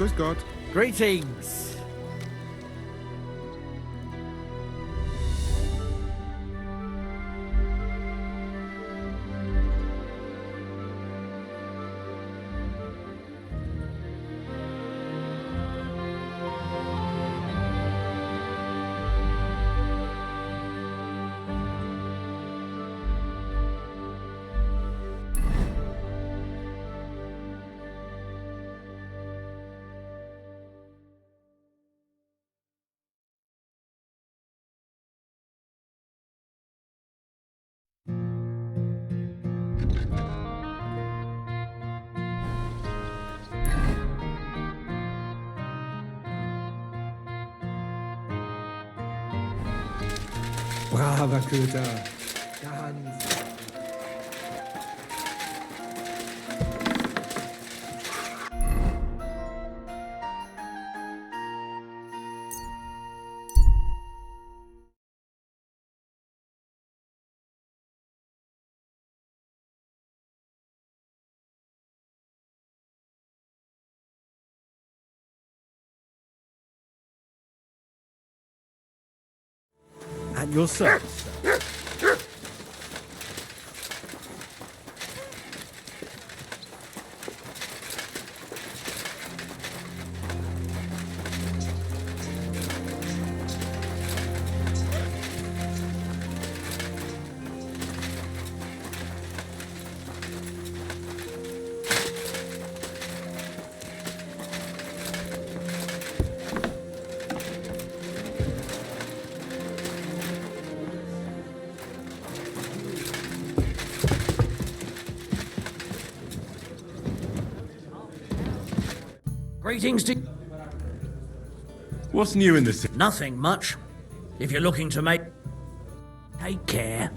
Grüß Gott. Greetings. Braver Köter. Ganz. At your service, sir. Greetings to... What's new in the city? Nothing much. If you're looking to make... Take care.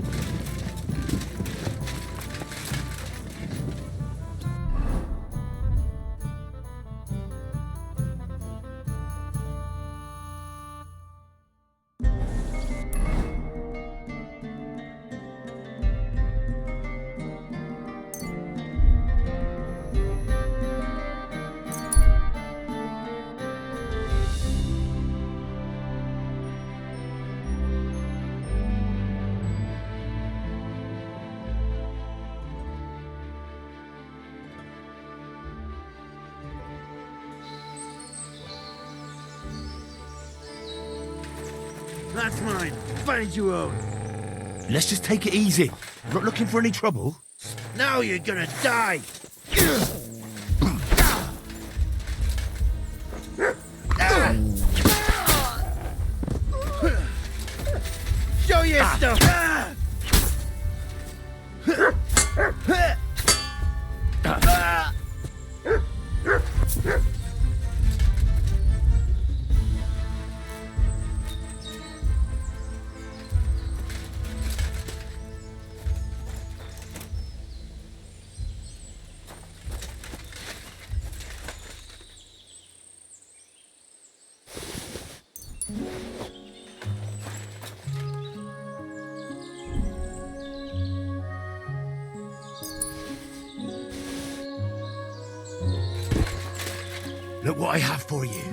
That's mine. Find you own. Let's just take it easy. I'm not looking for any trouble. Now you're gonna die. Show your stuff. Look what I have for you.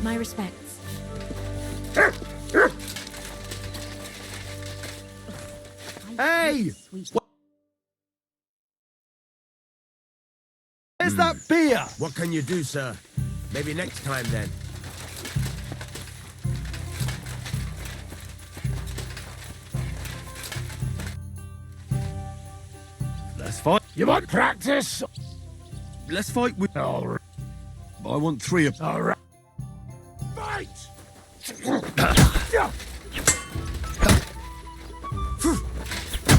My respects. Hey! Where's that beer? What can you do, sir? Maybe next time then. That's fine. You want practice? let's fight with... All right. I want 3 of... All right. Fight!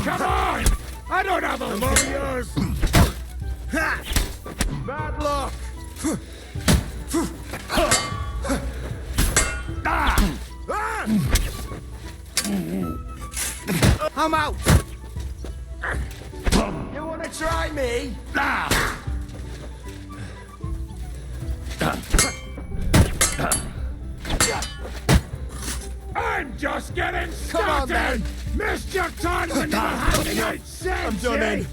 Come on! I don't have a... I'm all yours! Ha! Bad luck! I'm out! You wanna try me? I'm just getting started! Come on, then! Missed your time when you were having it! I'm done in!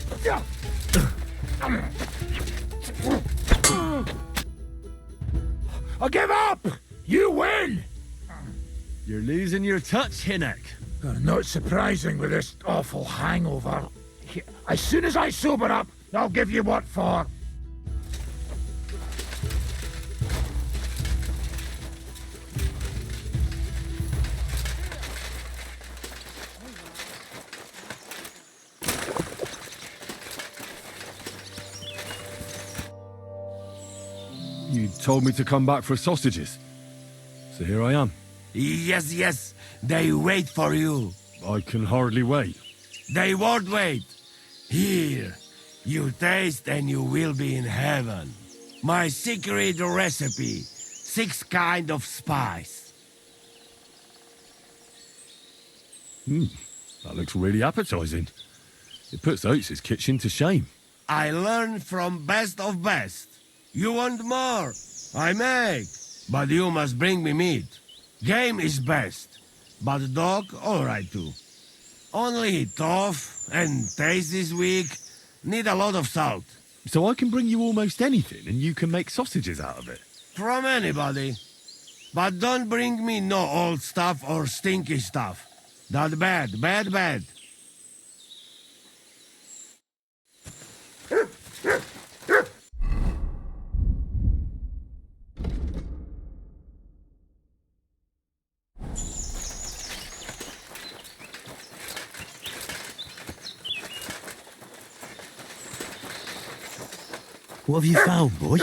I give up! You win! You're losing your touch, Hinnock. Not surprising with this awful hangover. As soon as I sober up, I'll give you what for. You told me to come back for sausages. So here I am. Yes, yes. They wait for you. I can hardly wait. They won't wait. Here. You taste and you will be in heaven. My secret recipe. 6 kind of spice. That looks really appetizing. It puts Oates' kitchen to shame. I learn from best of best. You want more? I make. But you must bring me meat. Game is best. But dog, alright too. Only tough and taste is weak. Need a lot of salt. So I can bring you almost anything and you can make sausages out of it. From anybody. But don't bring me no old stuff or stinky stuff. That bad, bad, bad. What have you found, boy?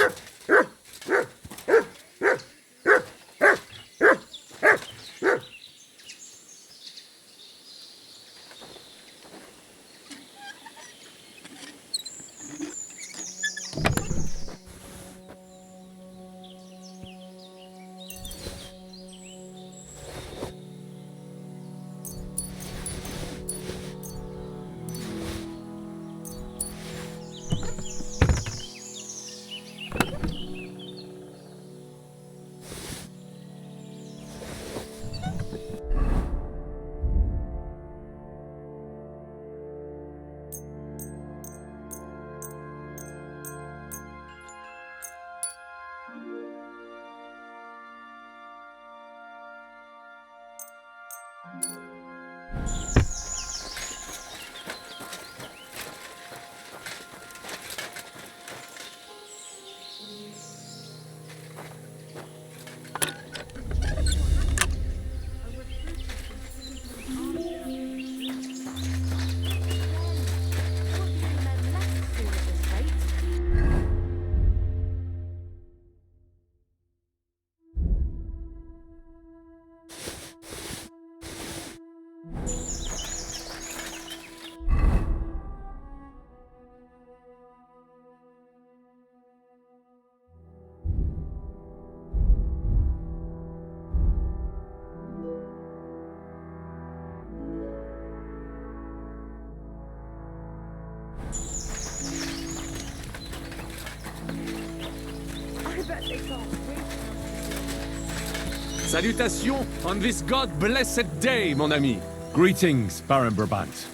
Salutations on this God-blessed day, mon ami. Greetings, Baron Brabant.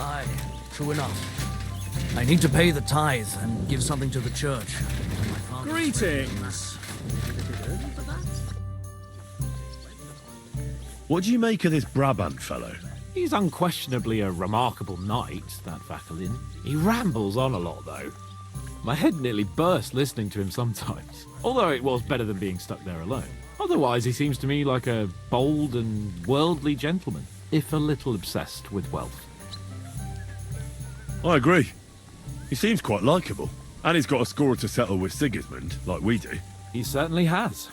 Aye, true enough. I need to pay the tithe and give something to the church. My father's Greetings. What do you make of this Brabant fellow? He's unquestionably a remarkable knight, that Vakalin. He rambles on a lot, though. My head nearly burst listening to him sometimes, although it was better than being stuck there alone. Otherwise, he seems to me like a bold and worldly gentleman, if a little obsessed with wealth. I agree. He seems quite likeable. And he's got a score to settle with Sigismund, like we do. He certainly has.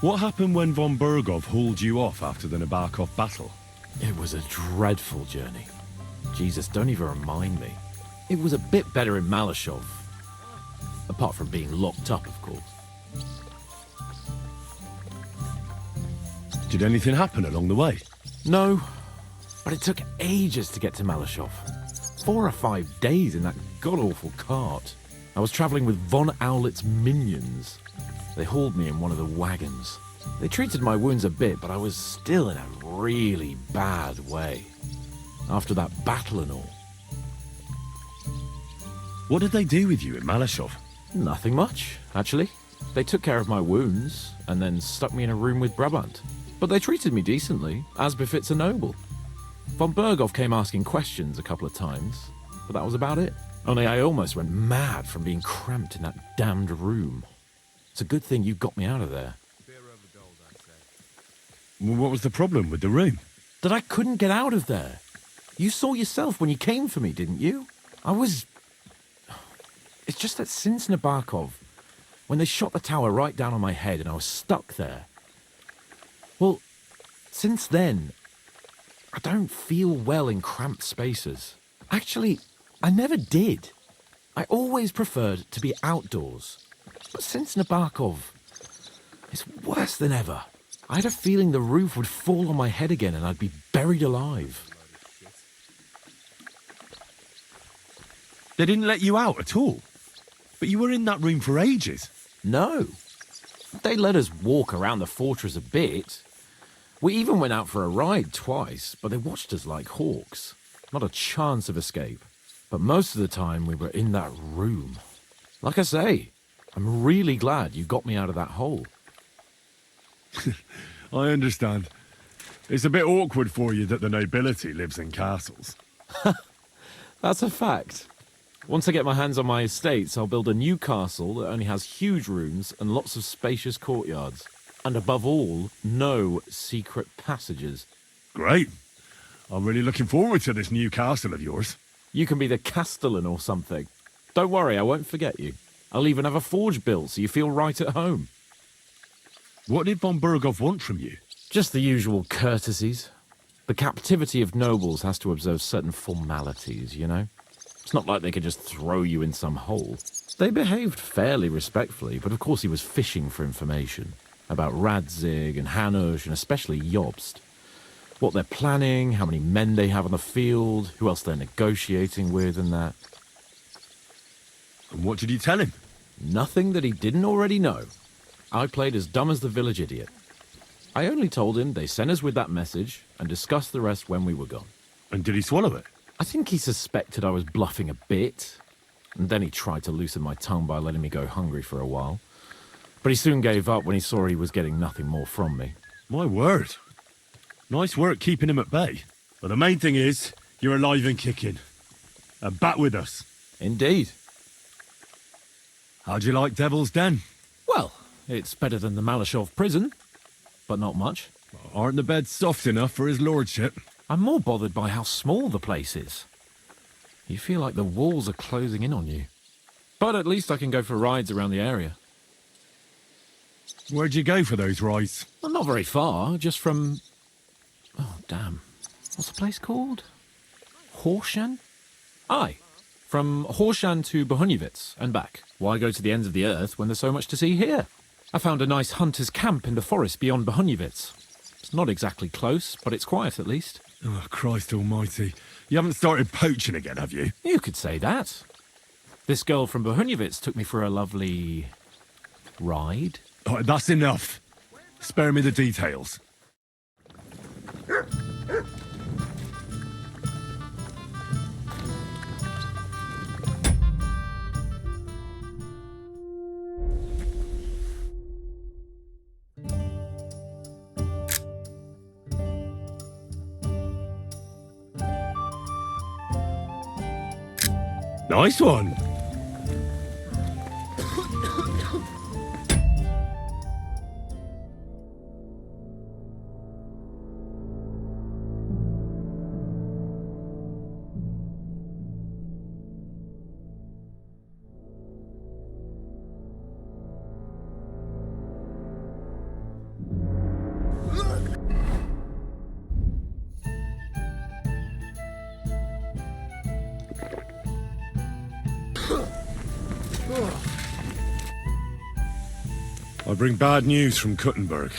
What happened when von Bergov hauled you off after the Nabokov battle? It was a dreadful journey. Jesus, don't even remind me. It was a bit better in Malashov. Apart from being locked up, of course. Did anything happen along the way? No, but it took ages to get to Malashov. 4 or 5 days in that god-awful cart. I was travelling with von Owlet's minions. They hauled me in one of the wagons. They treated my wounds a bit, but I was still in a really bad way. After that battle and all. What did they do with you in Malashov? Nothing much, actually. They took care of my wounds, and then stuck me in a room with Brabant. But they treated me decently, as befits a noble. Von Bergov came asking questions a couple of times, but that was about it. Only I almost went mad from being cramped in that damned room. It's a good thing you got me out of there. Well, what was the problem with the room? That I couldn't get out of there. You saw yourself when you came for me, didn't you? It's just that since Nabokov, when they shot the tower right down on my head and I was stuck there. Well, since then, I don't feel well in cramped spaces. Actually, I never did. I always preferred to be outdoors. But since Nabokov, it's worse than ever. I had a feeling the roof would fall on my head again and I'd be buried alive. They didn't let you out at all? But you were in that room for ages. No. They let us walk around the fortress a bit. We even went out for a ride twice, but they watched us like hawks. Not a chance of escape. But most of the time we were in that room. Like I say, I'm really glad you got me out of that hole. I understand. It's a bit awkward for you that the nobility lives in castles. That's a fact. Once I get my hands on my estates, I'll build a new castle that only has huge rooms and lots of spacious courtyards. And above all, no secret passages. Great. I'm really looking forward to this new castle of yours. You can be the castellan or something. Don't worry, I won't forget you. I'll even have a forge built so you feel right at home. What did von Bergov want from you? Just the usual courtesies. The captivity of nobles has to observe certain formalities, you know? It's not like they could just throw you in some hole. They behaved fairly respectfully, but of course he was fishing for information. About Radzig and Hanush, and especially Jobst. What they're planning, how many men they have on the field, who else they're negotiating with and that. And what did you tell him? Nothing that he didn't already know. I played as dumb as the village idiot. I only told him they sent us with that message and discussed the rest when we were gone. And did he swallow it? I think he suspected I was bluffing a bit, and then he tried to loosen my tongue by letting me go hungry for a while. But he soon gave up when he saw he was getting nothing more from me. My word. Nice work keeping him at bay. But the main thing is, you're alive and kicking. And back with us. Indeed. How'd you like Devil's Den? Well, it's better than the Malashov prison, but not much. Aren't the beds soft enough for his lordship? I'm more bothered by how small the place is. You feel like the walls are closing in on you. But at least I can go for rides around the area. Where'd you go for those rides? Well, not very far, just from... Oh, damn. What's the place called? Horshan? Aye. From Horshan to Bohuniewicz and back. Why go to the ends of the earth when there's so much to see here? I found a nice hunter's camp in the forest beyond Bohuniewicz. It's not exactly close, but it's quiet at least. Oh, Christ almighty. You haven't started poaching again, have you? You could say that. This girl from Bohuniewicz took me for a lovely... ride? Oh, that's enough. Spare me the details. Nice one. I bring bad news from Kuttenberg.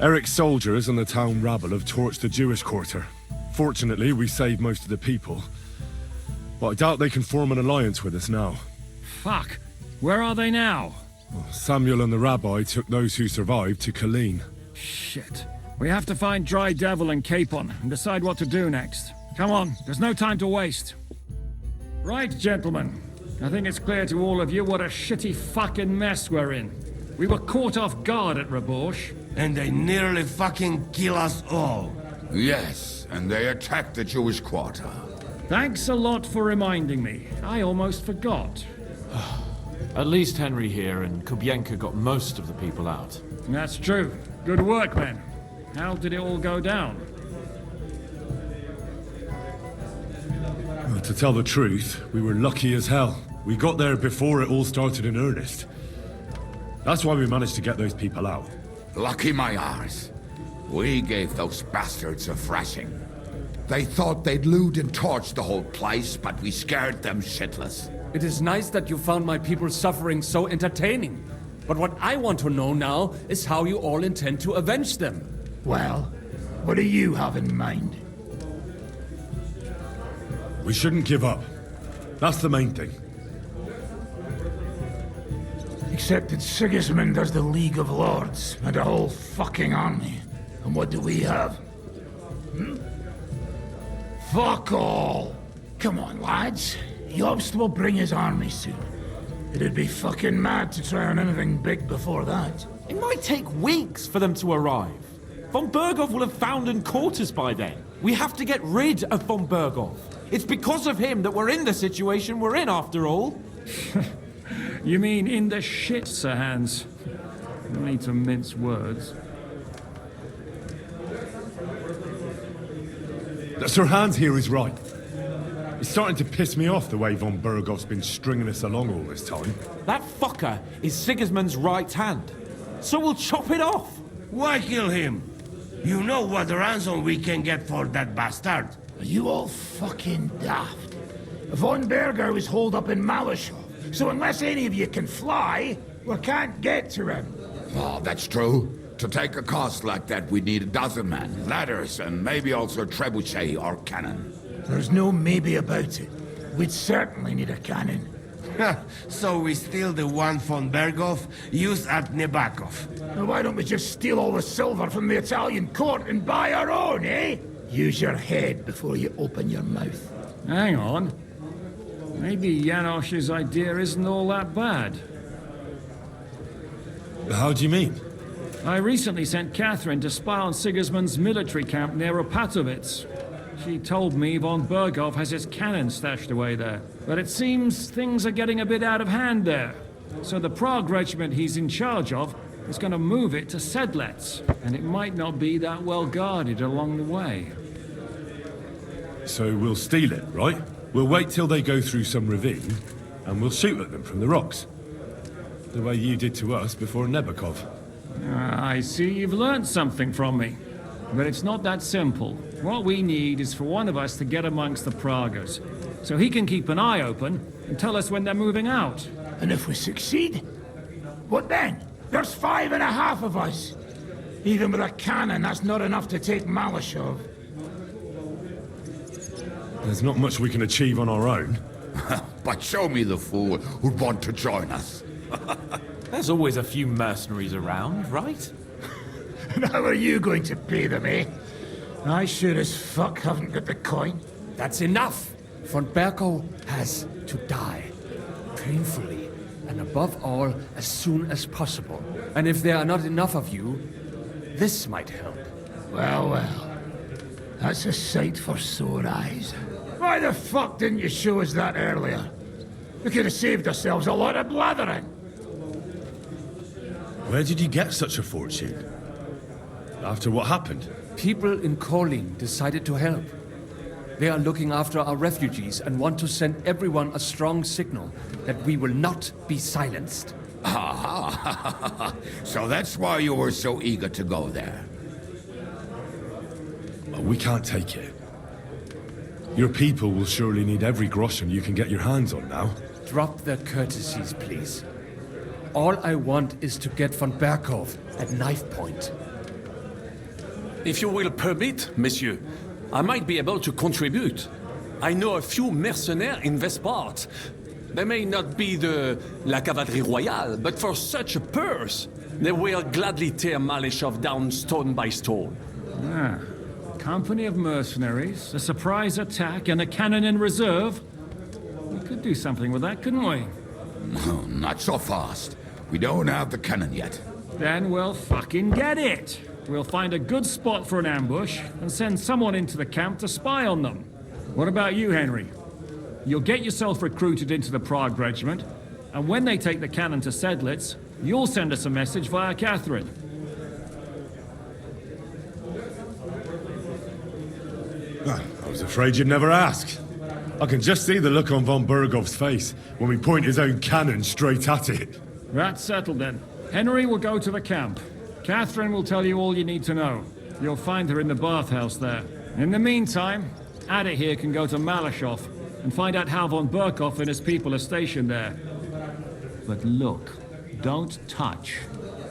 Eric's soldiers and the town rabble have torched the Jewish quarter. Fortunately, we saved most of the people. But I doubt they can form an alliance with us now. Fuck. Where are they now? Samuel and the rabbi took those who survived to Colleen. Shit. We have to find Dry Devil and Capon and decide what to do next. Come on, there's no time to waste. Right, gentlemen. I think it's clear to all of you what a shitty fucking mess we're in. We were caught off guard at Rabosh. And they nearly fucking kill us all. Yes, and they attacked the Jewish quarter. Thanks a lot for reminding me. I almost forgot. At least Henry here and Kubienka got most of the people out. That's true. Good work, men. How did it all go down? Well, to tell the truth, we were lucky as hell. We got there before it all started in earnest. That's why we managed to get those people out. Lucky my arse. We gave those bastards a thrashing. They thought they'd loot and torch the whole place, but we scared them shitless. It is nice that you found my people's suffering so entertaining. But what I want to know now is how you all intend to avenge them. Well, what do you have in mind? We shouldn't give up. That's the main thing. Except that Sigismund has the League of Lords and a whole fucking army. And what do we have? Fuck all! Come on, lads. Jobst will bring his army soon. It'd be fucking mad to try on anything big before that. It might take weeks for them to arrive. Von Berghoff will have found and caught us by then. We have to get rid of Von Berghoff. It's because of him that we're in the situation we're in, after all. You mean in the shit, Sir Hans? No need to mince words. Sir Hans here is right. It's starting to piss me off the way Von Berghoff's been stringing us along all this time. That fucker is Sigismund's right hand. So we'll chop it off. Why kill him? You know what ransom we can get for that bastard. Are you all fucking daft? Von Berger was holed up in Malashov, so unless any of you can fly, we can't get to him. Oh, that's true. To take a cost like that, we'd need a dozen men, ladders, and maybe also a trebuchet or cannon. There's no maybe about it. We'd certainly need a cannon. So we steal the one von Berghoff used at Nebakov. Now why don't we just steal all the silver from the Italian court and buy our own, eh? Use your head before you open your mouth. Hang on. Maybe Janosch's idea isn't all that bad. How do you mean? I recently sent Catherine to spy on Sigismund's military camp near Opatovitz. She told me Von Berghoff has his cannon stashed away there. But it seems things are getting a bit out of hand there. So the Prague regiment he's in charge of is going to move it to Sedlets. And it might not be that well guarded along the way. So we'll steal it, right? We'll wait till they go through some ravine, and we'll shoot at them from the rocks. The way you did to us before Nebakov. I see you've learned something from me. But it's not that simple. What we need is for one of us to get amongst the Praguers, so he can keep an eye open and tell us when they're moving out. And if we succeed, what then? There's 5.5 of us. Even with a cannon, that's not enough to take Malashov. There's not much we can achieve on our own. But show me the fool who'd want to join us. There's always a few mercenaries around, right? And how are you going to pay them, eh? I sure as fuck haven't got the coin. That's enough! Von Berghoff has to die. Painfully, and above all, as soon as possible. And if there are not enough of you, this might help. Well, well. That's a sight for sore eyes. Why the fuck didn't you show us that earlier? We could have saved ourselves a lot of blathering. Where did you get such a fortune? After what happened? People in Colleen decided to help. They are looking after our refugees and want to send everyone a strong signal that we will not be silenced. Ah, so that's why you were so eager to go there. We can't take it. Your people will surely need every groschen you can get your hands on now. Drop their courtesies, please. All I want is to get von Berkhof at knife point. If you will permit, monsieur, I might be able to contribute. I know a few mercenaires in this part. They may not be la cavalerie royale, but for such a purse, they will gladly tear Malishov down stone by stone. Ah, a company of mercenaries, a surprise attack, and a cannon in reserve. We could do something with that, couldn't we? No, not so fast. We don't have the cannon yet. Then we'll fucking get it. We'll find a good spot for an ambush and send someone into the camp to spy on them. What about you, Henry? You'll get yourself recruited into the Prague regiment, and when they take the cannon to Sedlitz, you'll send us a message via Catherine. I was afraid you'd never ask. I can just see the look on von Bergov's face when we point his own cannon straight at it. That's settled then. Henry will go to the camp. Catherine will tell you all you need to know. You'll find her in the bathhouse there. In the meantime, Ada here can go to Malishov and find out how von Berkhof and his people are stationed there. But look, don't touch.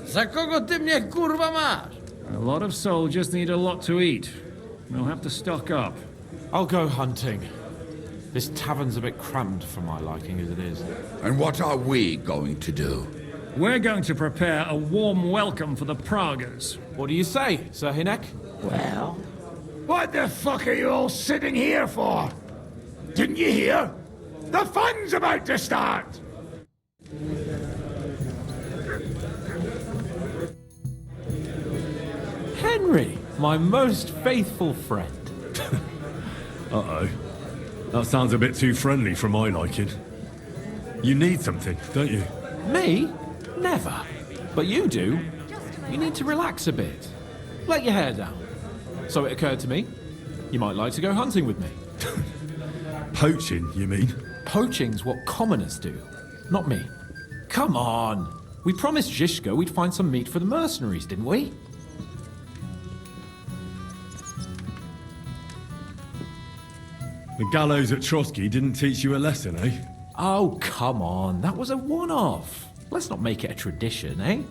Za kogo ty mnie kurwa masz? A lot of soldiers need a lot to eat. We'll have to stock up. I'll go hunting. This tavern's a bit cramped for my liking as it is. And what are we going to do? We're going to prepare a warm welcome for the Praguers. What do you say, Sir Hinek? Well, what the fuck are you all sitting here for? Didn't you hear? The fun's about to start! Henry, my most faithful friend. Uh-oh. That sounds a bit too friendly for my liking. You need something, don't you? Me? Never. But you do. You need to relax a bit. Let your hair down. So it occurred to me, you might like to go hunting with me. Poaching, you mean? Poaching's what commoners do, not me. Come on. We promised Zhishka we'd find some meat for the mercenaries, didn't we? The gallows at Trotsky didn't teach you a lesson, eh? Oh, come on. That was a one-off. Let's not make it a tradition, eh?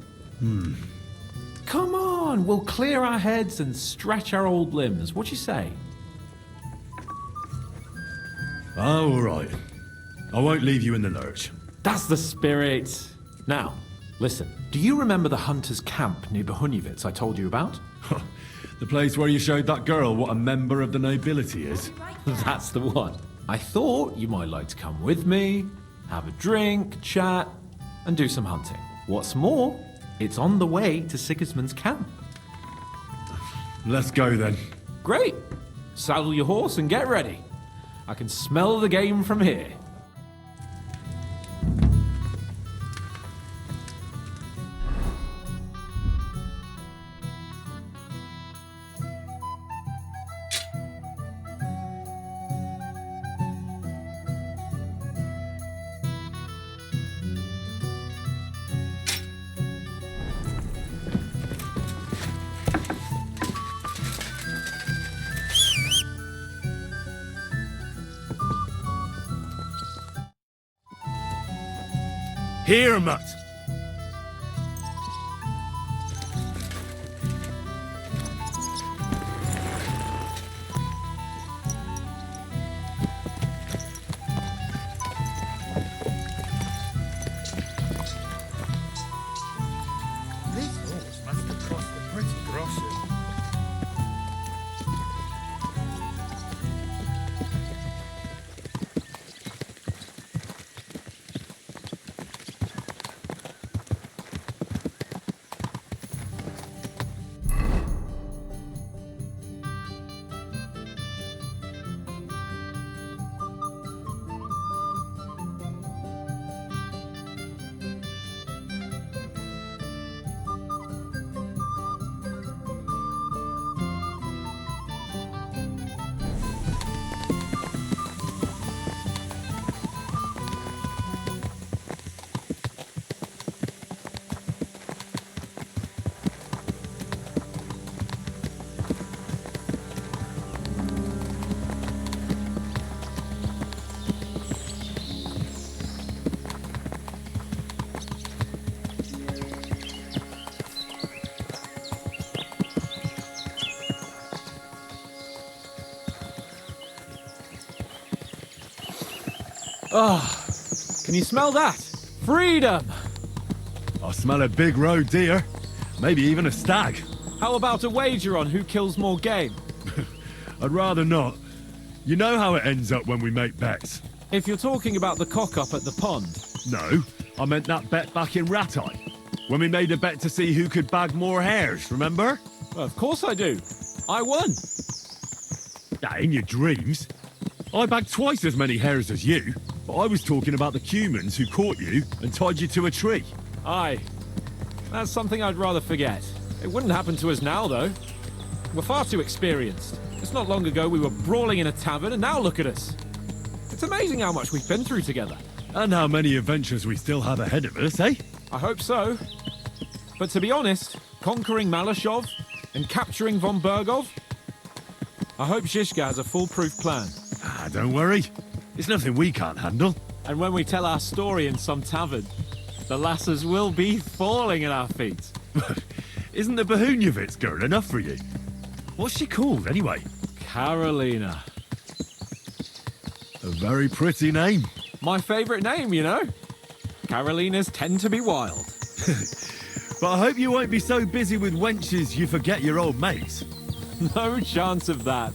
Come on. We'll clear our heads and stretch our old limbs. What you say? Oh, all right. I won't leave you in the lurch. That's the spirit. Now, listen. Do you remember the hunter's camp near Bohuniewicz I told you about? The place where you showed that girl what a member of the nobility is. That's the one. I thought you might like to come with me, have a drink, chat, and do some hunting. What's more, it's on the way to Sigismund's camp. Let's go then. Great. Saddle your horse and get ready. I can smell the game from here. Here, Mutt. This horse must have cost a pretty groschen. Can you smell that? Freedom! I smell a big roe deer. Maybe even a stag. How about a wager on who kills more game? I'd rather not. You know how it ends up when we make bets. If you're talking about the cock-up at the pond. No, I meant that bet back in Ratai. When we made a bet to see who could bag more hares, remember? Well, of course I do. I won. In your dreams. I bagged twice as many hares as you, but I was talking about the humans who caught you and tied you to a tree. Aye. That's something I'd rather forget. It wouldn't happen to us now, though. We're far too experienced. It's not long ago we were brawling in a tavern, and now look at us. It's amazing how much we've been through together. And how many adventures we still have ahead of us, eh? I hope so. But to be honest, conquering Malashov and capturing von Bergov, I hope Zizka has a foolproof plan. Don't worry. It's nothing we can't handle. And when we tell our story in some tavern, the lasses will be falling at our feet. Isn't the Behunjevitz girl enough for you? What's she called, anyway? Carolina. A very pretty name. My favourite name, you know. Carolinas tend to be wild. But I hope you won't be so busy with wenches you forget your old mates. No chance of that.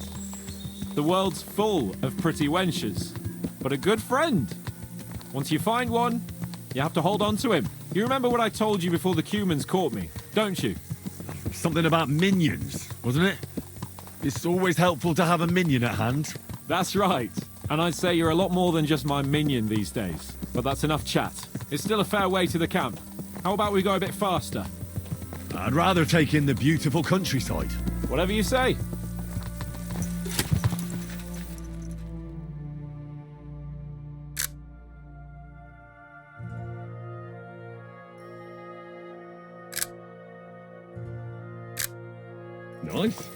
The world's full of pretty wenches. But a good friend. Once you find one, you have to hold on to him. You remember what I told you before the Cumans caught me, don't you? Something about minions, wasn't it? It's always helpful to have a minion at hand. That's right. And I'd say you're a lot more than just my minion these days. But that's enough chat. It's still a fair way to the camp. How about we go a bit faster? I'd rather take in the beautiful countryside. Whatever you say. Nice.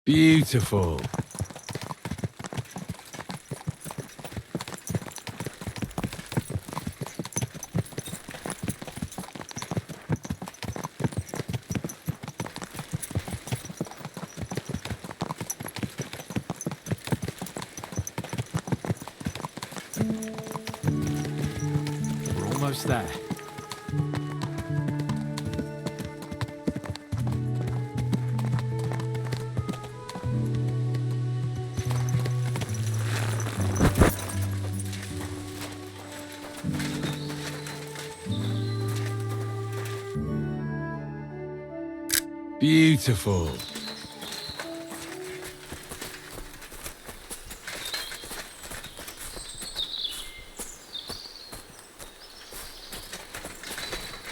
Beautiful. We're almost there. Beautiful.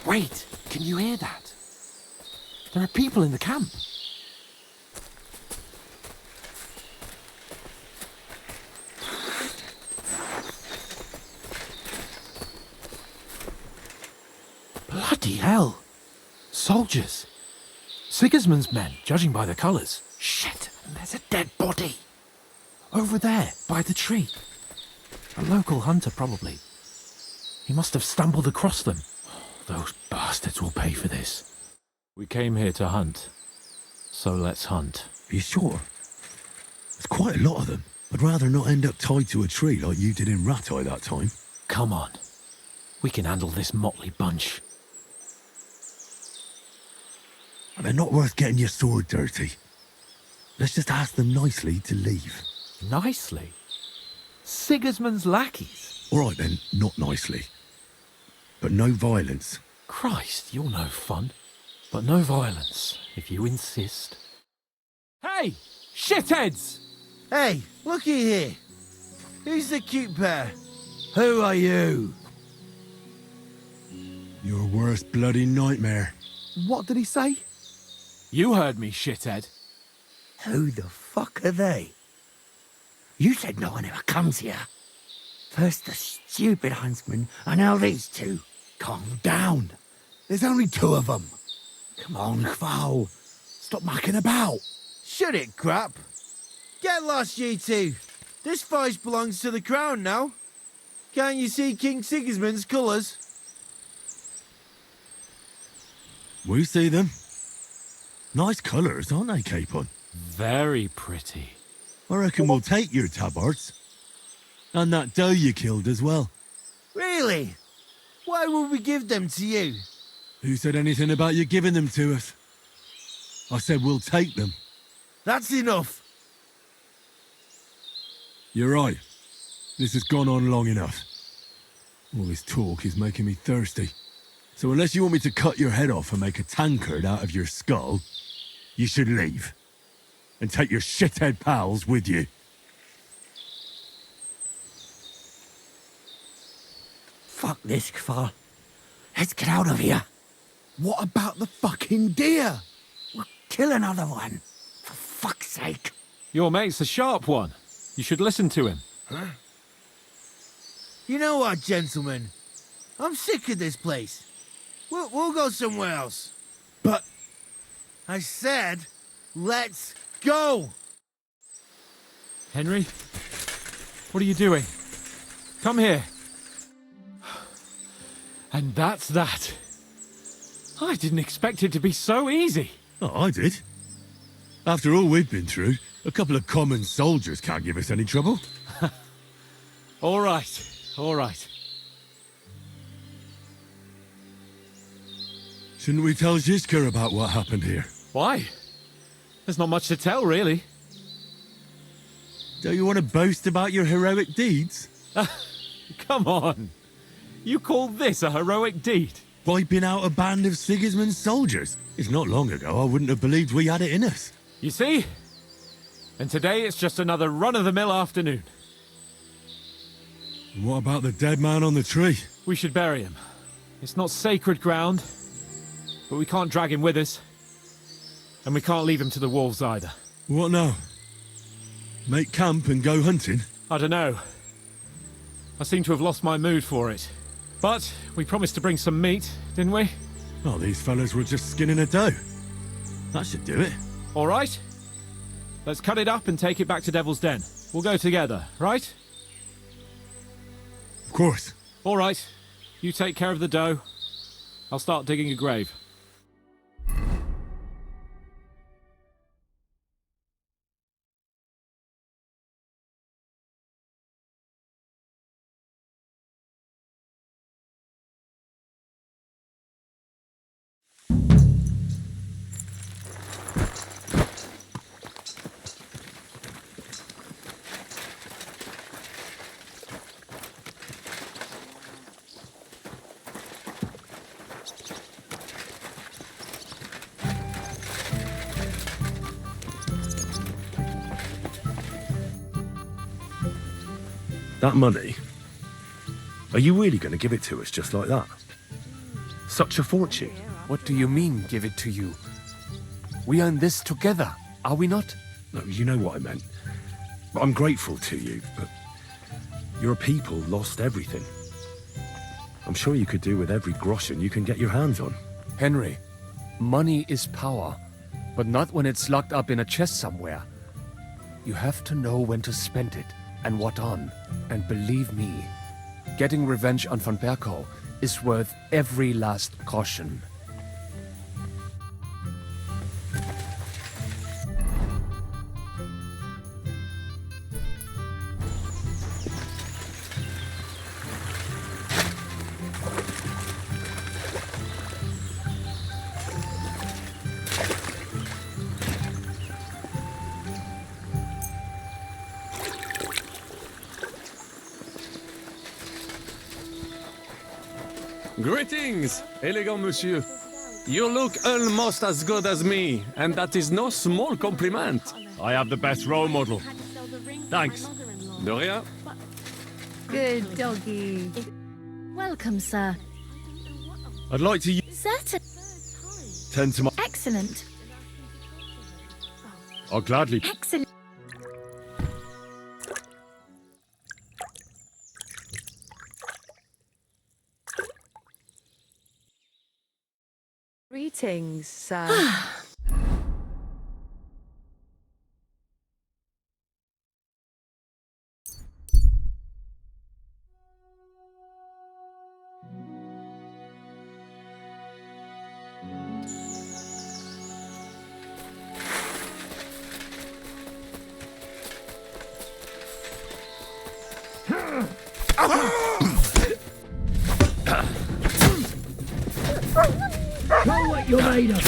Wait, can you hear that? There are people in the camp. Bloody hell. Soldiers. Sigismund's men, judging by the colours. Shit, and there's a dead body. Over there, by the tree. A local hunter, probably. He must have stumbled across them. Those bastards will pay for this. We came here to hunt. So let's hunt. Are you sure? There's quite a lot of them. I'd rather not end up tied to a tree like you did in Rattay that time. Come on. We can handle this motley bunch. They're not worth getting your sword dirty. Let's just ask them nicely to leave. Nicely? Sigismund's lackeys? All right then, not nicely. But no violence. Christ, you're no fun. But no violence, if you insist. Hey! Shitheads! Hey, looky here. Who's the cute pair? Who are you? Your worst bloody nightmare. What did he say? You heard me, shithead. Who the fuck are they? You said no one ever comes here. First the stupid huntsman, and now these two. Calm down. There's only two of them. Come on, Kval. Stop mucking about. Shut it, crap. Get lost, you two. This forest belongs to the crown now. Can't you see King Sigismund's colours? We see them. Nice colours, aren't they, Capon? Very pretty. I reckon we'll take your tabards. And that doe you killed as well. Really? Why would we give them to you? Who said anything about you giving them to us? I said we'll take them. That's enough. You're right. This has gone on long enough. All this talk is making me thirsty. So unless you want me to cut your head off and make a tankard out of your skull, you should leave. And take your shithead pals with you. Fuck this, Kval. Let's get out of here. What about the fucking deer? We'll kill another one. For fuck's sake. Your mate's a sharp one. You should listen to him. Huh? You know what, gentlemen? I'm sick of this place. We'll go somewhere else. But... I said, let's go! Henry? What are you doing? Come here. And that's that. I didn't expect it to be so easy. Oh, I did. After all we've been through, a couple of common soldiers can't give us any trouble. All right, all right. Shouldn't we tell Zizka about what happened here? Why? There's not much to tell, really. Don't you want to boast about your heroic deeds? Come on. You call this a heroic deed? Wiping out a band of Sigismund's soldiers. It's not long ago I wouldn't have believed we had it in us. You see? And today it's just another run-of-the-mill afternoon. And what about the dead man on the tree? We should bury him. It's not sacred ground, but we can't drag him with us. And we can't leave him to the wolves either. What now? Make camp and go hunting? I don't know. I seem to have lost my mood for it. But we promised to bring some meat, didn't we? Oh, these fellas were just skinning a doe. That should do it. All right. Let's cut it up and take it back to Devil's Den. We'll go together, right? Of course. All right. You take care of the dough. I'll start digging a grave. That money? Are you really going to give it to us just like that? Such a fortune. What do you mean, give it to you? We earn this together, are we not? No, you know what I meant. I'm grateful to you, but your people lost everything. I'm sure you could do with every groschen you can get your hands on. Henry, money is power, but not when it's locked up in a chest somewhere. You have to know when to spend it, and what on. And believe me, getting revenge on von Berkow is worth every last caution. Greetings, elegant monsieur. You look almost as good as me, and that is no small compliment. I have the best role model. Thanks. De rien. Good doggy. Welcome, sir. I'd like to Certain. tend to my... Excellent. I'll gladly... Excellent. Greetings, sir. Know what you're made of.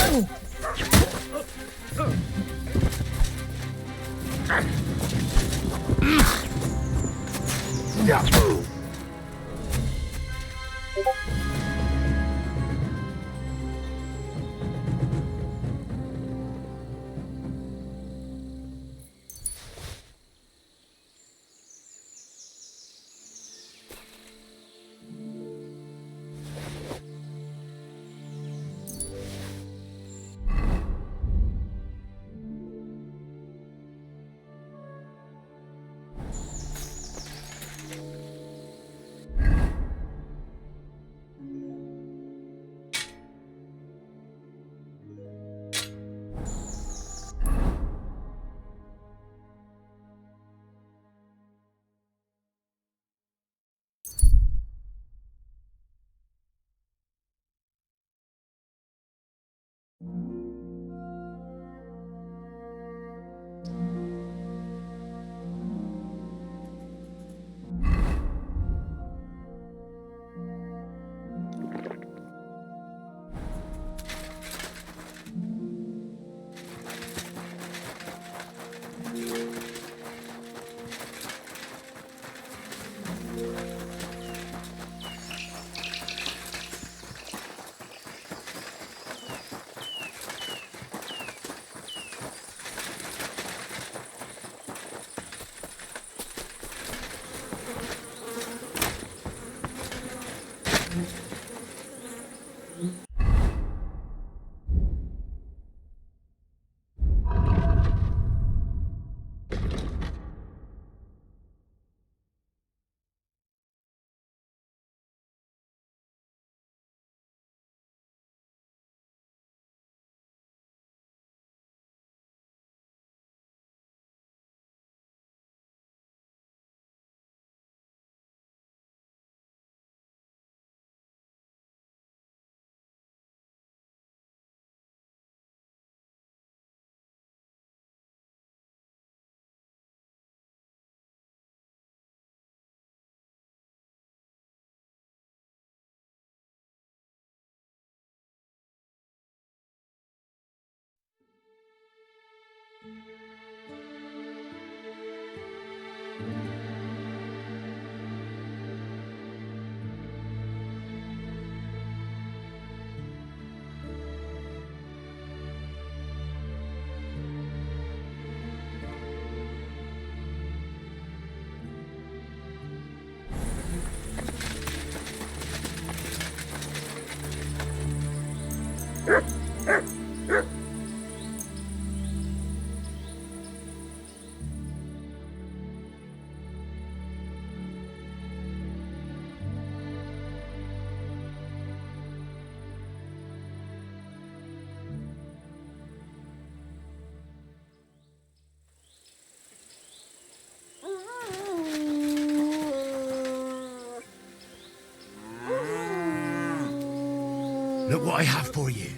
Look what I have for you.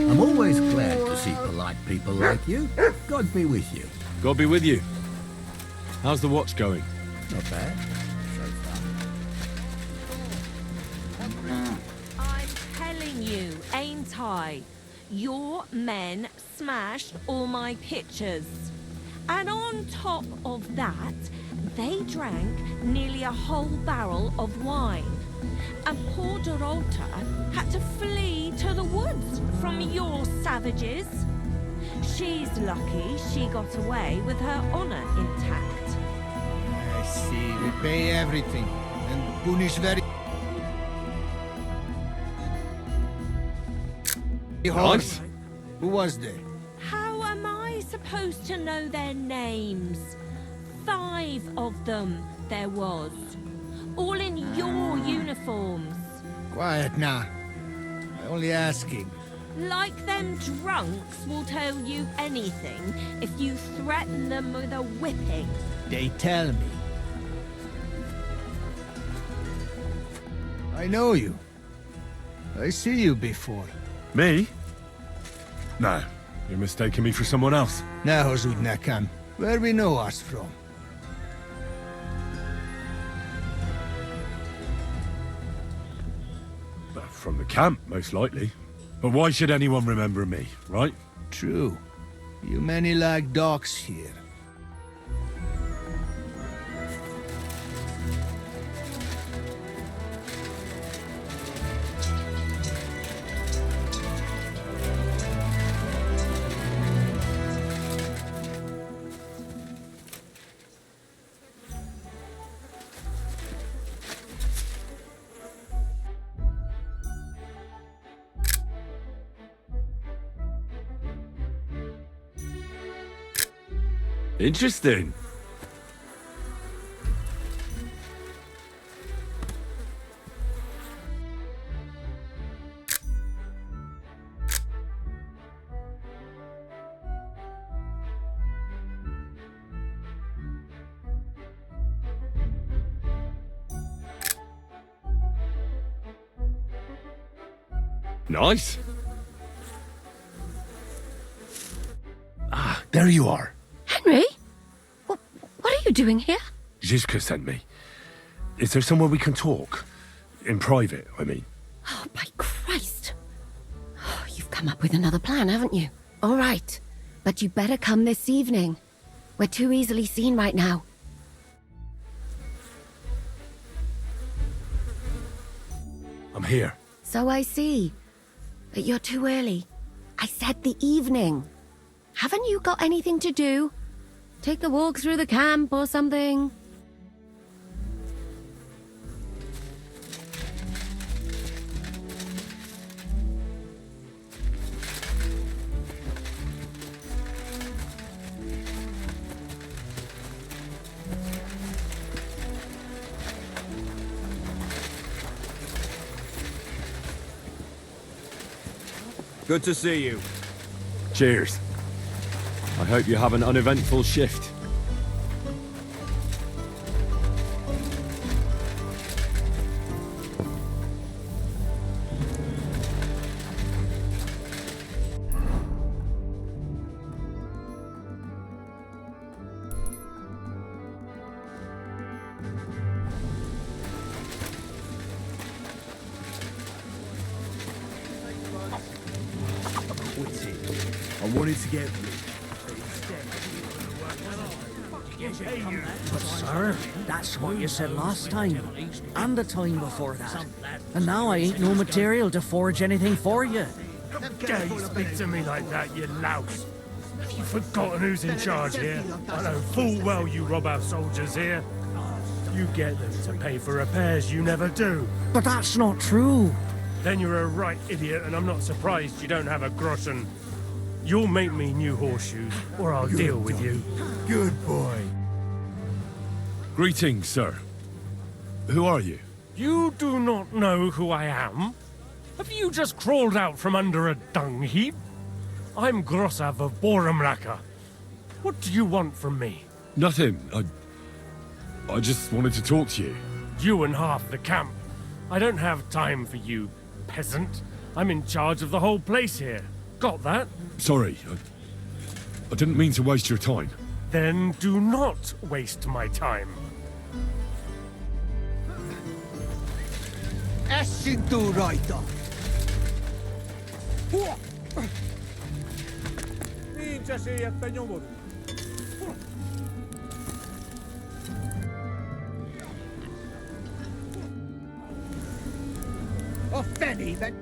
I'm always glad to see polite people like you. God be with you. God be with you. How's the watch going? Not bad. I'm telling you, ain't I? Your men smashed all my pictures. And on top of that, they drank nearly a whole barrel of wine. And poor Dorota had to flee to the woods from your savages. She's lucky she got away with her honor intact. I see. We pay everything and punish very hard. Nice. Who was there? How am I supposed to know their names? 5 of them there was. All in your uniforms. Quiet now. I'm only asking. Like them drunks will tell you anything if you threaten them with a whipping. They tell me. I know you. I see you before. Me? No, you're mistaking me for someone else. Now, Zudnakam, where we know us from? From the camp, most likely. But why should anyone remember me, right? True. You many like dogs here. Interesting. Nice. Ah, there you are. Henry? What are you doing here? Zizka sent me. Is there somewhere we can talk? In private, I mean. Oh, by Christ. Oh, you've come up with another plan, haven't you? All right. But you better come this evening. We're too easily seen right now. I'm here. So I see. But you're too early. I said the evening. Haven't you got anything to do? Take the walk through the camp or something? Good to see you. Cheers. I hope you have an uneventful shift. I wanted to get... But sir, that's what you said last time, and the time before that. And now I ain't no material to forge anything for you. Dare you speak to me like that, you louse? Have you forgotten who's in charge here? I know full well you rob our soldiers here. You get them to pay for repairs you never do. But that's not true. Then you're a right idiot, and I'm not surprised you don't have a groschen. You'll make me new horseshoes, or I'll deal with you. Good boy. Greetings, sir. Who are you? You do not know who I am? Have you just crawled out from under a dung heap? I'm Grossav of Borumraka. What do you want from me? Nothing. I just wanted to talk to you. You and half the camp. I don't have time for you, peasant. I'm in charge of the whole place here. Got that? Sorry, I didn't mean to waste your time. Then do not waste my time. Essintu raita. Niin se sieltä jumut. Oh, Fanny, then.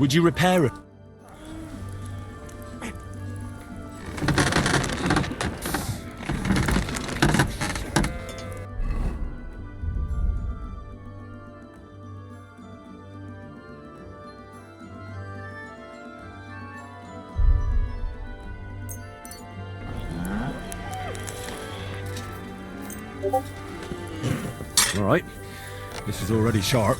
Would you repair it? All right. This is already sharp.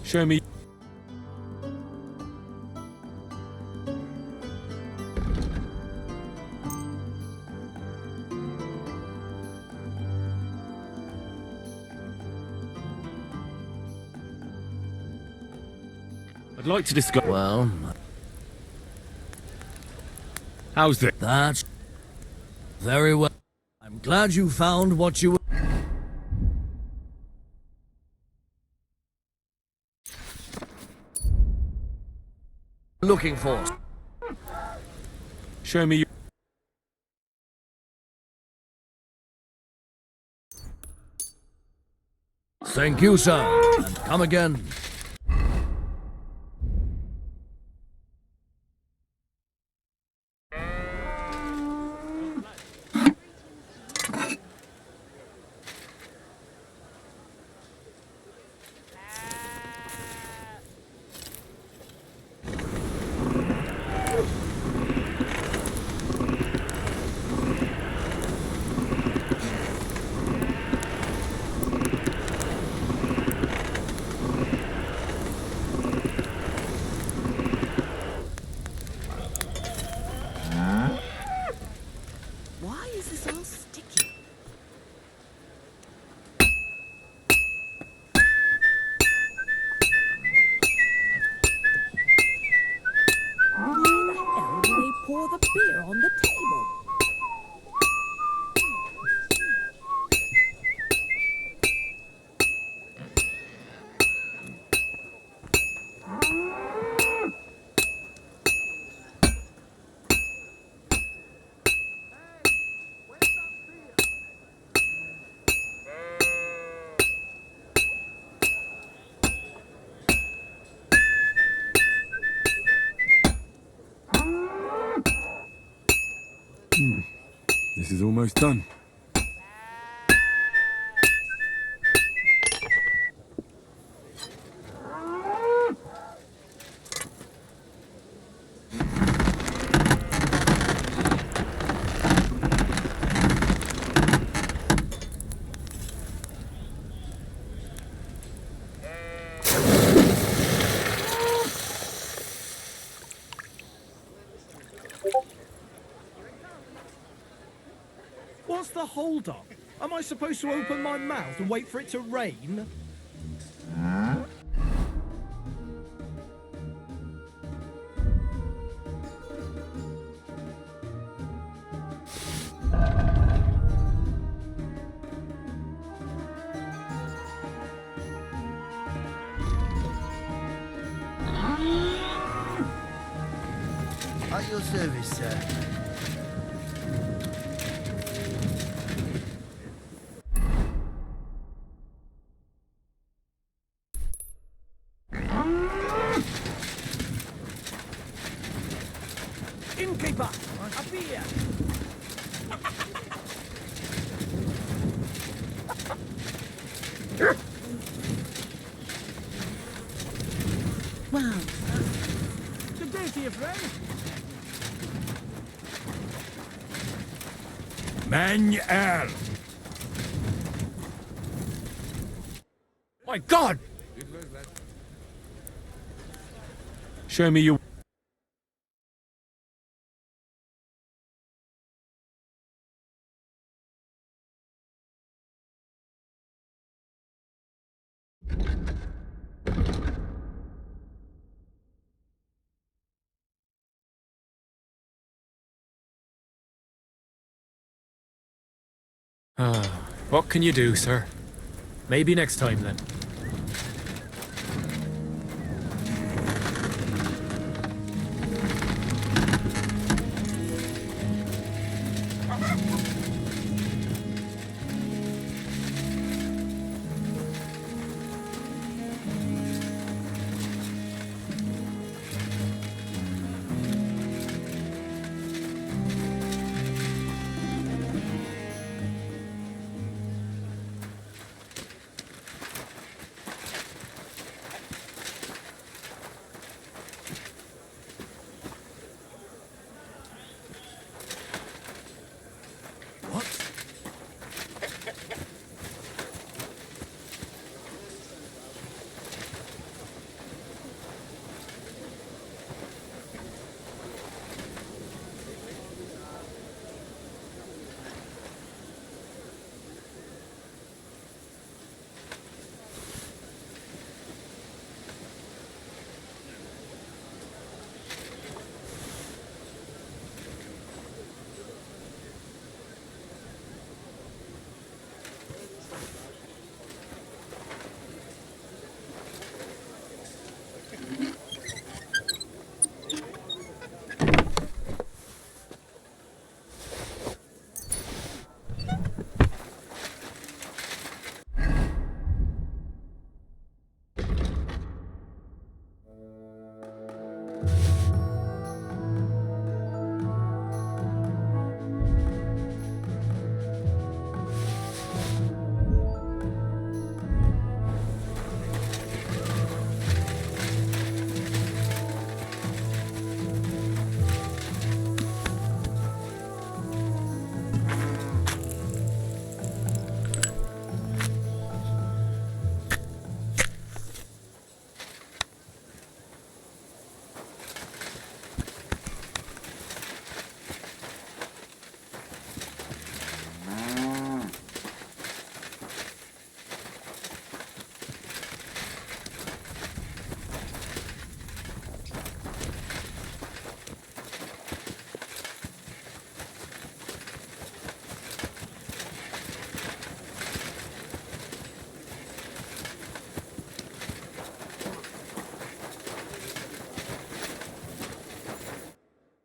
Show me. I'd like to discuss. Well, how's it? That's very well. I'm glad you found what you were looking for. Show me. Thank you, sir, and come again. Why is this all sticky? Why the hell do they pour the beer on the table? This is almost done. What's the hold-up? Am I supposed to open my mouth and wait for it to rain? At your service, sir. Innkeeper, up here! Wow. Good day to you, friend. Manuel! My God! Show me your... What can you do, sir? Maybe next time, then.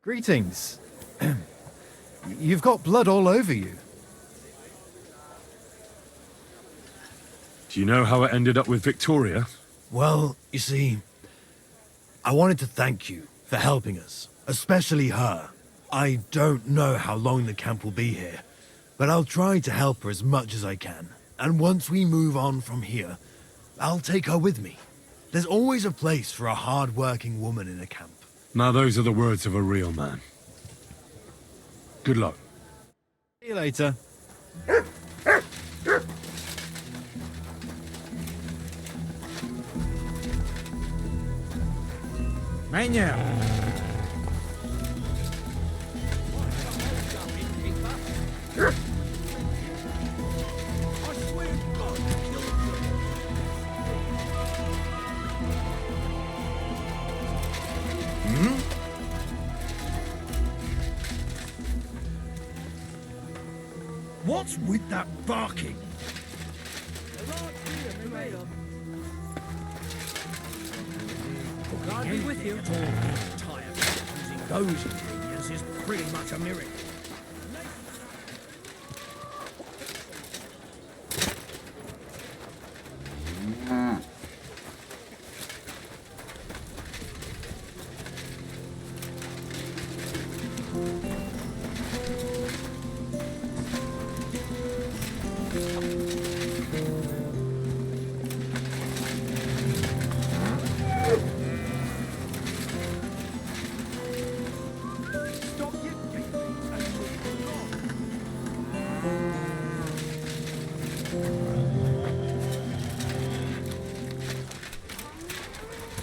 Greetings. You've got blood all over you. Do you know how it ended up with Victoria? Well, you see, I wanted to thank you for helping us, especially her. I don't know how long the camp will be here, but I'll try to help her as much as I can. And once we move on from here, I'll take her with me. There's always a place for a hard-working woman in a camp. Now those are the words of a real man. Good luck. See you later. Manuel! What's with that barking? God be with you. Tired. Using those ingredients is pretty much a miracle.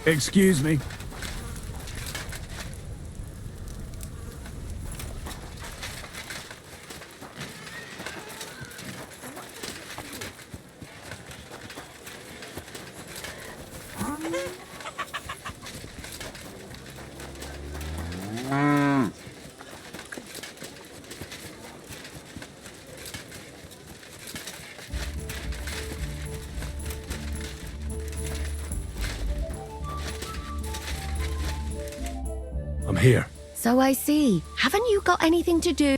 Excuse me. I'm here. So I see. Haven't you got anything to do?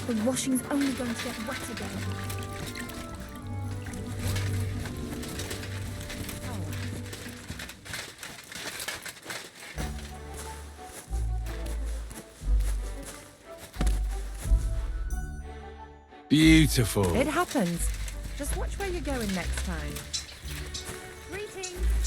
The washing's only going to get wet again. Beautiful. It happens. Just watch where you're going next time. Greetings.